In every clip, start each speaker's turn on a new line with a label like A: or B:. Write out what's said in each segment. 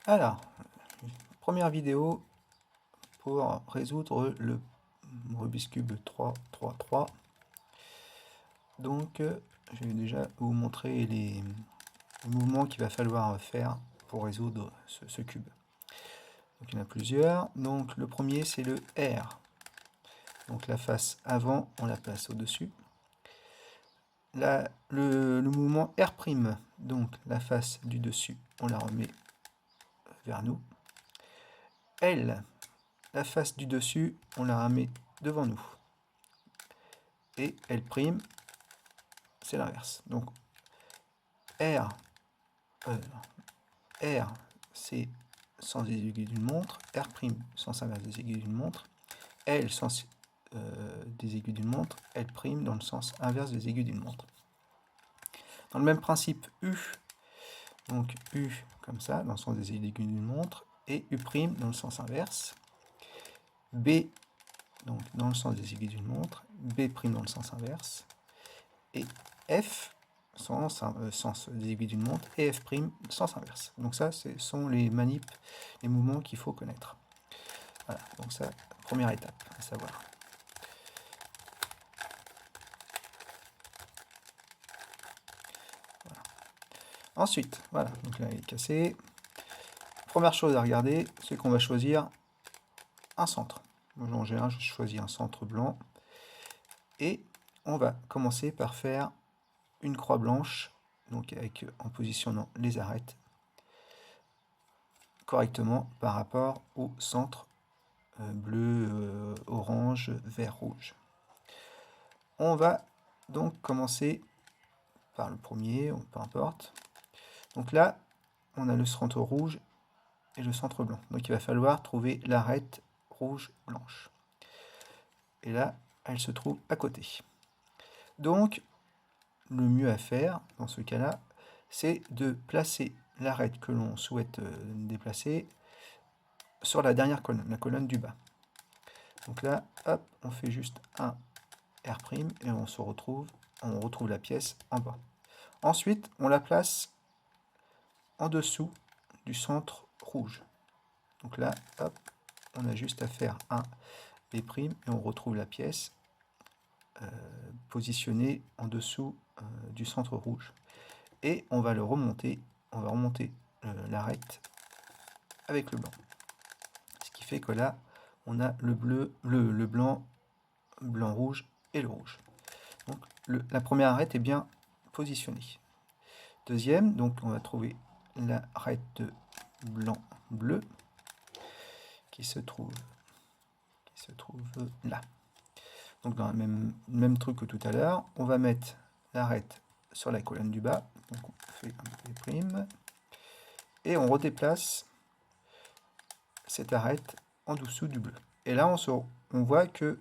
A: Alors, première vidéo pour résoudre le Rubik's Cube 3. Donc, je vais déjà vous montrer les mouvements qu'il va falloir faire pour résoudre ce cube. Donc, il y en a plusieurs. Donc, le premier, c'est le R. Donc, la face avant, on la place au-dessus. Le mouvement R', donc la face du dessus, on la remet vers nous. L, la face du dessus, on la remet devant nous. Et L', c'est l'inverse. Donc R, c'est sens des aiguilles d'une montre. R', sens inverse des aiguilles d'une montre. L, sens des aiguilles d'une montre. L', dans le sens inverse des aiguilles d'une montre. Dans le même principe, U, donc U comme ça, dans le sens des aiguilles d'une montre, et U' dans le sens inverse. B, donc dans le sens des aiguilles d'une montre, B' dans le sens inverse, et F, sens des aiguilles d'une montre, et F', sens inverse. Donc ça, ce sont les manips, les mouvements qu'il faut connaître. Voilà, donc ça, première étape à savoir. Voilà. Ensuite, voilà, donc là il est cassé. Première chose à regarder, c'est qu'on va choisir un centre. En général, je choisis un centre blanc. Et on va commencer par faire une croix blanche, donc en positionnant les arêtes correctement par rapport au centre bleu, orange, vert, rouge. On va donc commencer par le premier, peu importe. Donc là, on a le centre rouge et le centre blanc. Donc il va falloir trouver l'arête rouge-blanche. Et là, elle se trouve à côté. Donc, le mieux à faire dans ce cas-là, c'est de placer l'arête que l'on souhaite déplacer sur la dernière colonne, la colonne du bas. Donc là, hop, on fait juste un R' et on retrouve la pièce en bas. Ensuite, on la place en dessous du centre rouge. Donc là, hop, on a juste à faire un B' et on retrouve la pièce positionnée en dessous du centre rouge. Et on va remonter l'arête avec le blanc. Ce qui fait que là, on a le bleu, le blanc, rouge et le rouge. Donc la première arête est bien positionnée. Deuxième, donc on va trouver l'arête de blanc-bleu qui se trouve là. Donc dans le même truc que tout à l'heure, on va mettre l'arête sur la colonne du bas. Donc on fait un B' et on redéplace cette arête en dessous du bleu. Et là, on voit que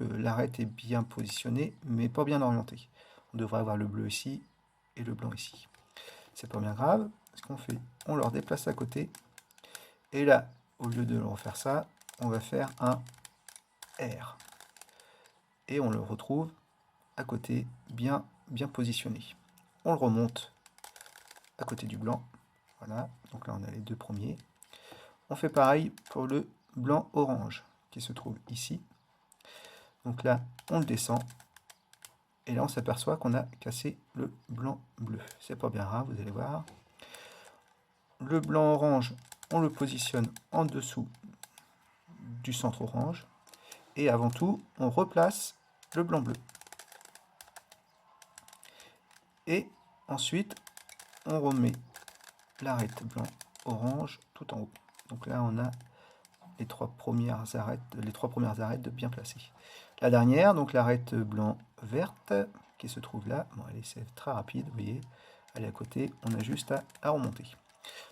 A: l'arête est bien positionnée, mais pas bien orientée. On devrait avoir le bleu ici et le blanc ici. C'est pas bien grave. Ce qu'on fait, on le redéplace à côté. Et là, au lieu de refaire ça, on va faire un R. Et on le retrouve à côté, bien positionné. On le remonte à côté du blanc. Voilà, donc là on a les deux premiers. On fait pareil pour le blanc-orange qui se trouve ici. Donc là, on le descend. Et là, on s'aperçoit qu'on a cassé le blanc-bleu. C'est pas bien grave, vous allez voir. Le blanc-orange, on le positionne en dessous du centre orange. Et avant tout, on replace le blanc-bleu. Et ensuite, on remet l'arête blanc-orange tout en haut. Donc là, on a les trois premières arêtes bien placées. La dernière, donc l'arête blanc-verte, qui se trouve là. Bon, allez, c'est très rapide, vous voyez. Elle est à côté, on a juste à remonter.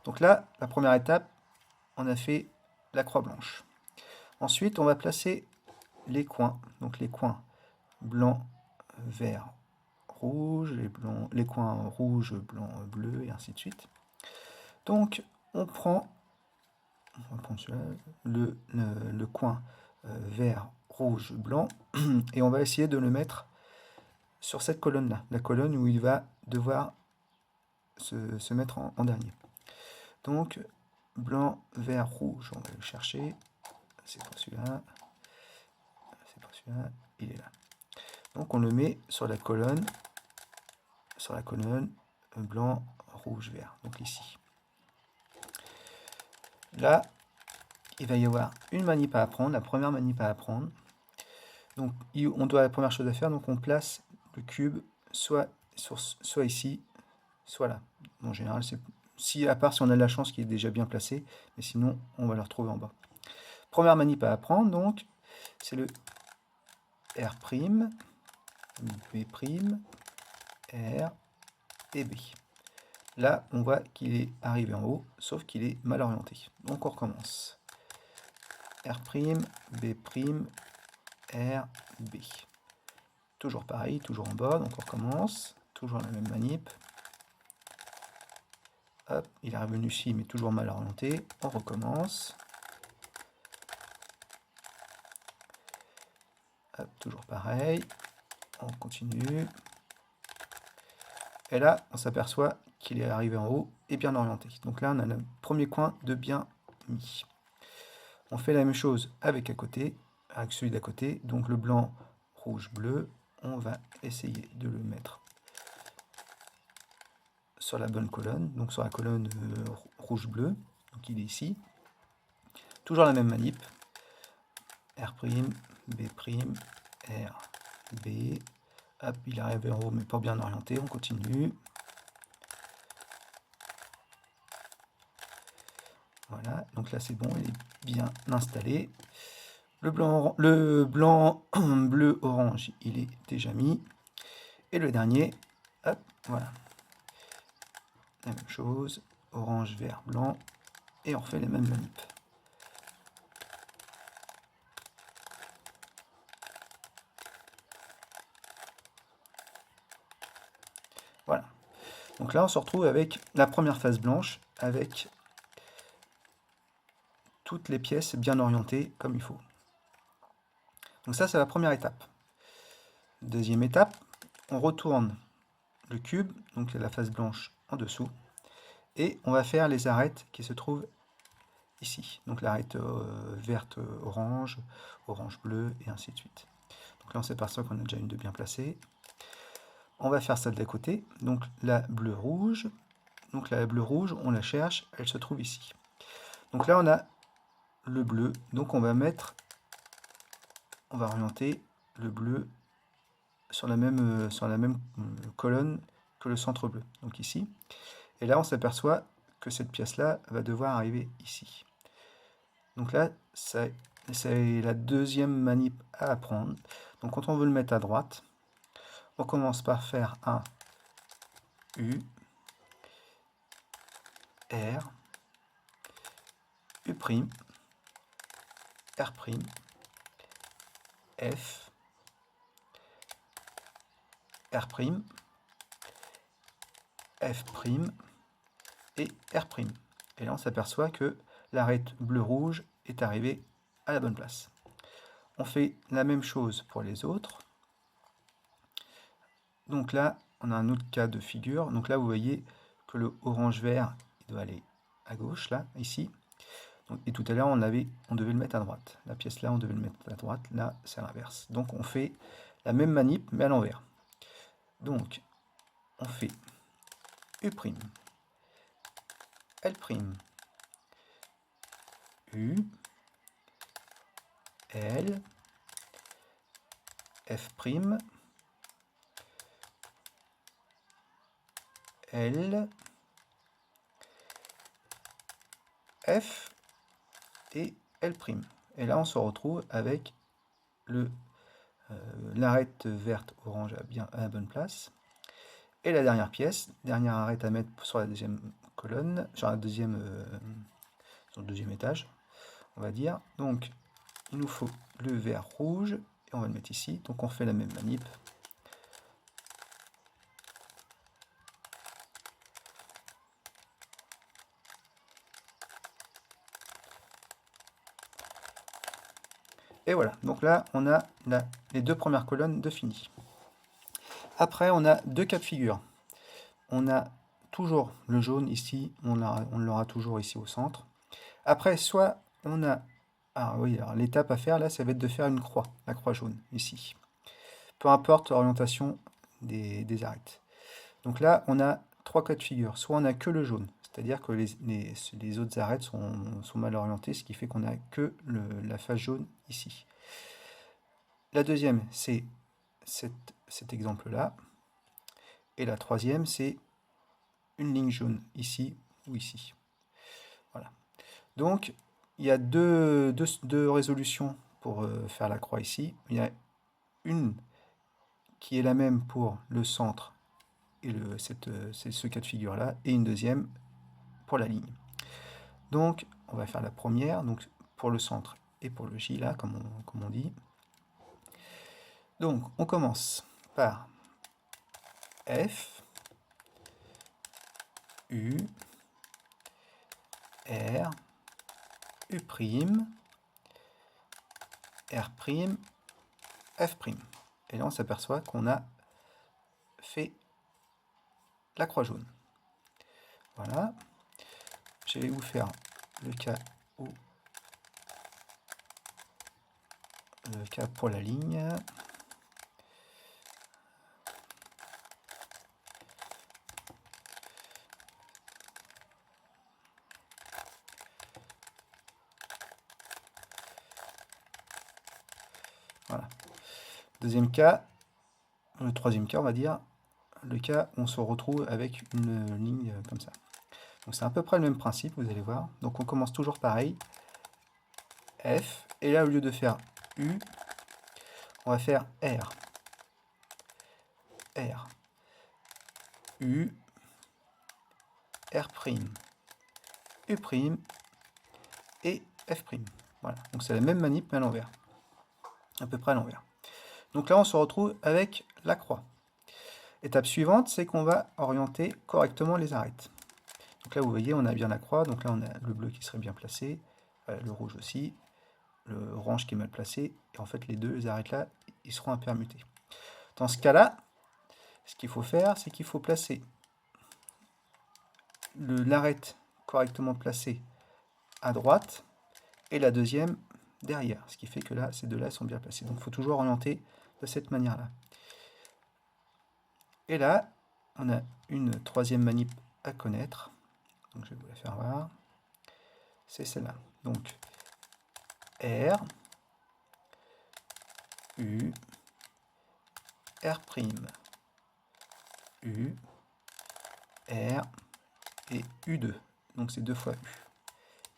A: Donc là, la première étape, on a fait la croix blanche. Ensuite, on va placer les coins. Donc les coins blanc, vert, rouge, les coins rouge, blanc, bleu, et ainsi de suite. Donc, on prend le coin vert, rouge, blanc, et on va essayer de le mettre sur cette colonne-là, la colonne où il va devoir se mettre en dernier. Donc, blanc, vert, rouge. On va le chercher. C'est pas celui-là. C'est pas celui-là. Il est là. Donc on le met sur la colonne. Sur la colonne blanc, rouge, vert. Donc ici. Là, il va y avoir une manip à apprendre. La première manip à apprendre. Donc on doit, la première chose à faire, donc on place le cube soit ici, soit là. En général, c'est si, à part si on a de la chance qu'il est déjà bien placé, mais sinon on va le retrouver en bas. Première manip à apprendre, donc c'est le R', B', R et B. Là, on voit qu'il est arrivé en haut, sauf qu'il est mal orienté. Donc on recommence. R', B', R, B. Toujours pareil, toujours en bas, donc on recommence. Toujours la même manip. Hop, il est revenu ici, mais toujours mal orienté. On recommence. Hop, toujours pareil. On continue. Et là, on s'aperçoit qu'il est arrivé en haut et bien orienté. Donc là, on a le premier coin de bien mis. On fait la même chose avec à côté, avec celui d'à côté. Donc le blanc, rouge, bleu. On va essayer de le mettre sur la bonne colonne, donc sur la colonne rouge-bleu. Donc il est ici. Toujours la même manip. R', B', R, B. Hop, il arrive en haut, mais pas bien orienté. On continue. Voilà, donc là c'est bon, il est bien installé. Le blanc, bleu, orange, il est déjà mis. Et le dernier, hop, voilà. La même chose, orange, vert, blanc. Et on refait les mêmes manips. Voilà. Donc là, on se retrouve avec la première phase blanche, avec toutes les pièces bien orientées comme il faut. Donc ça, c'est la première étape. Deuxième étape, on retourne le cube, donc la phase blanche en dessous, et on va faire les arêtes qui se trouvent ici. Donc l'arête verte, orange, orange, bleu, et ainsi de suite. Donc là, on s'aperçoit qu'on a déjà une de bien placée. On va faire celle d'à côté, donc la bleu-rouge. Donc la bleu-rouge, on la cherche, elle se trouve ici. Donc là, on a le bleu, donc on va orienter le bleu sur la même colonne que le centre bleu, donc ici. Et là, on s'aperçoit que cette pièce-là va devoir arriver ici. Donc là, c'est la deuxième manip à apprendre. Donc quand on veut le mettre à droite, on commence par faire un U, R, U', R', F, R', F' et R'. Et là, on s'aperçoit que l'arête bleu-rouge est arrivée à la bonne place. On fait la même chose pour les autres. Donc là, on a un autre cas de figure. Donc là, vous voyez que le orange-vert, il doit aller à gauche, là, ici. Donc, et tout à l'heure, on devait le mettre à droite. La pièce là, on devait le mettre à droite. Là, c'est l'inverse. Donc on fait la même manip, mais à l'envers. Donc, on fait U', L', U, L, F', L, F et L'. Et là, on se retrouve avec l'arête verte orange à la bonne place. Et la dernière pièce, dernière arête à mettre sur la deuxième colonne, sur le deuxième étage, on va dire. Donc, il nous faut le vert rouge, et on va le mettre ici. Donc, on fait la même manip. Et voilà, donc là, on a les deux premières colonnes de fini. Après, on a deux cas de figure. On a toujours le jaune ici, on l'aura toujours ici au centre. Après, soit on a... Ah oui, alors l'étape à faire là, ça va être de faire une croix, la croix jaune, ici. Peu importe l'orientation des arêtes. Donc là, on a trois cas de figure. Soit on a que le jaune, c'est-à-dire que les autres arêtes sont mal orientées, ce qui fait qu'on a que la face jaune ici. La deuxième, c'est cet exemple-là. Et la troisième, c'est une ligne jaune ici ou ici. Voilà. Donc, il y a deux résolutions pour faire la croix ici. Il y a une qui est la même pour le centre et ce cas de figure-là, et une deuxième pour la ligne. Donc, on va faire la première, donc pour le centre et pour le J, là, comme on dit. Donc, on commence par F, U, R, U', R', F'. Et là, on s'aperçoit qu'on a fait la croix jaune. Voilà. Je vais vous faire le cas pour la ligne. Voilà. Deuxième cas, le troisième cas, on va dire, le cas où on se retrouve avec une ligne comme ça. Donc c'est à peu près le même principe, vous allez voir. Donc on commence toujours pareil. F, et là au lieu de faire U, on va faire R. R. U, R', U' et F'. Voilà, donc c'est la même manip mais à l'envers. À peu près à l'envers. Donc là on se retrouve avec la croix. Étape suivante, c'est qu'on va orienter correctement les arêtes. Donc là vous voyez, on a bien la croix, donc là on a le bleu qui serait bien placé, le rouge aussi, le orange qui est mal placé, et en fait les deux arêtes là, ils seront impermutés. Dans ce cas-là, ce qu'il faut faire, c'est qu'il faut placer l'arête correctement placée à droite et la deuxième derrière, ce qui fait que là, ces deux-là sont bien placés. Donc il faut toujours orienter de cette manière-là. Et là, on a une troisième manip à connaître. Donc je vais vous la faire voir. C'est celle-là. Donc R, U, R', U, R et U2. Donc c'est 2 fois U.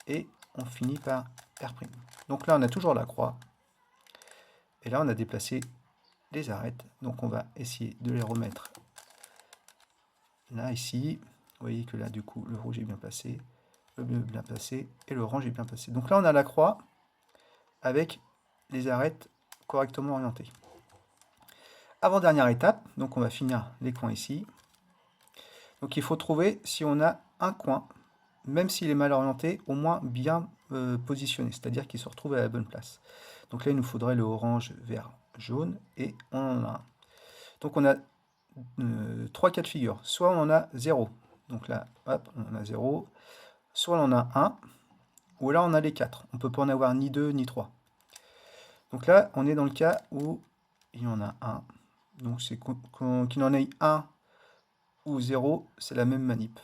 A: Et on finit par R'. Donc là, on a toujours la croix. Et là, on a déplacé les arêtes. Donc on va essayer de les remettre là, ici. Vous voyez que là, du coup, le rouge est bien placé, le bleu est bien placé et l'orange est bien placé. Donc là, on a la croix avec les arêtes correctement orientées. Avant-dernière étape, donc on va finir les coins ici. Donc il faut trouver si on a un coin, même s'il est mal orienté, au moins bien positionné, c'est-à-dire qu'il se retrouve à la bonne place. Donc là, il nous faudrait le orange, vert, jaune, et on en a un. Donc on a 3 cas de figure. Soit on en a 0, donc là, hop, on en a 0. Soit on en a 1, ou là on a les 4. On ne peut pas en avoir ni 2 ni 3. Donc là, on est dans le cas où il y en a un. Donc c'est qu'il en ait 1 ou 0, c'est la même manip.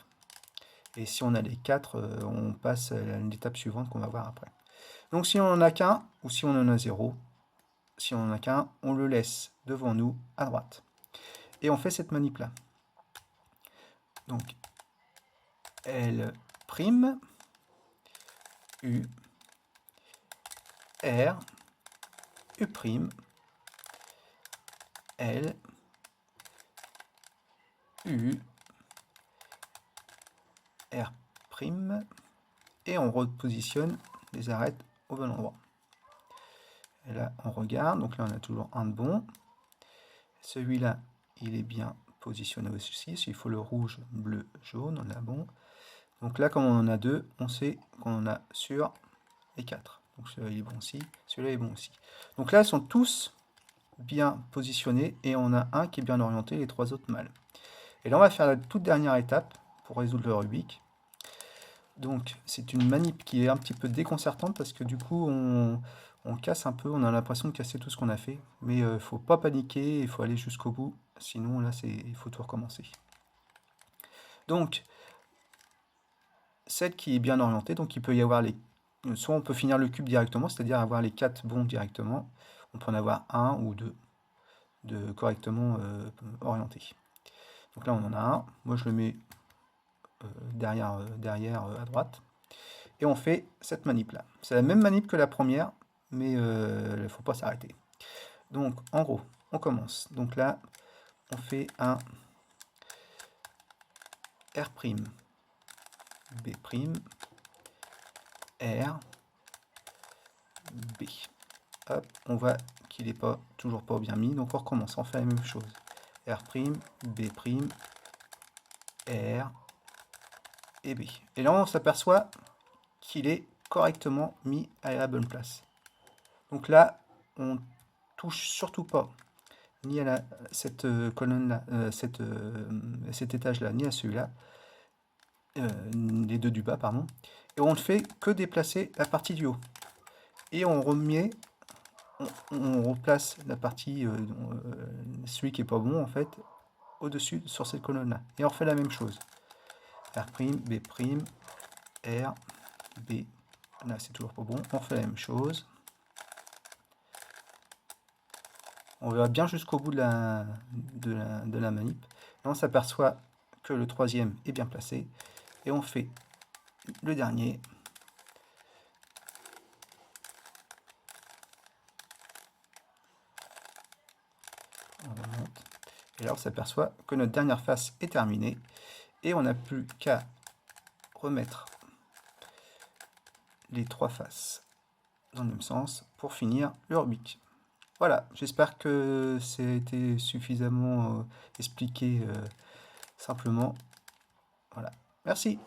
A: Et si on a les 4, on passe à l'étape suivante qu'on va voir après. Donc si on n'en a qu'un, ou si on en a 0, si on n'en a qu'un, on le laisse devant nous à droite. Et on fait cette manip là. Donc L', U, R, U', L, U, R', et on repositionne les arêtes au bon endroit. Et là, on regarde, donc là, on a toujours un de bon. Celui-là, il est bien positionné aussi, il faut le rouge, bleu, jaune, on a bon. Donc là, comme on en a 2, on sait qu'on en a sur les 4. Donc celui-là, il est bon aussi, celui-là est bon aussi. Donc là, ils sont tous bien positionnés, et on a un qui est bien orienté, les 3 autres mal. Et là, on va faire la toute dernière étape pour résoudre le Rubik. Donc c'est une manip qui est un petit peu déconcertante parce que du coup on casse un peu, on a l'impression de casser tout ce qu'on a fait. Mais il ne faut pas paniquer, il faut aller jusqu'au bout. Sinon là il faut tout recommencer. Donc celle qui est bien orientée, donc il peut y avoir les... Soit on peut finir le cube directement, c'est-à-dire avoir les 4 bons directement. On peut en avoir un ou deux de correctement orientés. Donc là on en a un. Moi je le mets derrière à droite. Et on fait cette manip là. C'est la même manip que la première, mais il ne faut pas s'arrêter. Donc en gros, on commence. Donc là, on fait un R', B', R, B. Hop, on voit qu'il n'est pas toujours pas bien mis, donc on recommence, on fait la même chose. R', B', R et B. Et là, on s'aperçoit qu'il est correctement mis à la bonne place. Donc là, on touche surtout pas ni à cette colonne-là, cet étage-là, ni à celui-là, les deux du bas, pardon. Et on ne fait que déplacer la partie du haut. Et on remet, on replace la partie, celui qui est pas bon en fait, au-dessus sur cette colonne-là. Et on refait la même chose. R', B', R, B. Là, c'est toujours pas bon. On fait la même chose. On va bien jusqu'au bout de la manip. Et on s'aperçoit que le troisième est bien placé. Et on fait le dernier. On remonte. Et là, on s'aperçoit que notre dernière face est terminée. Et on n'a plus qu'à remettre les trois faces dans le même sens pour finir le Rubik. Voilà, j'espère que c'était suffisamment expliqué simplement. Voilà, merci.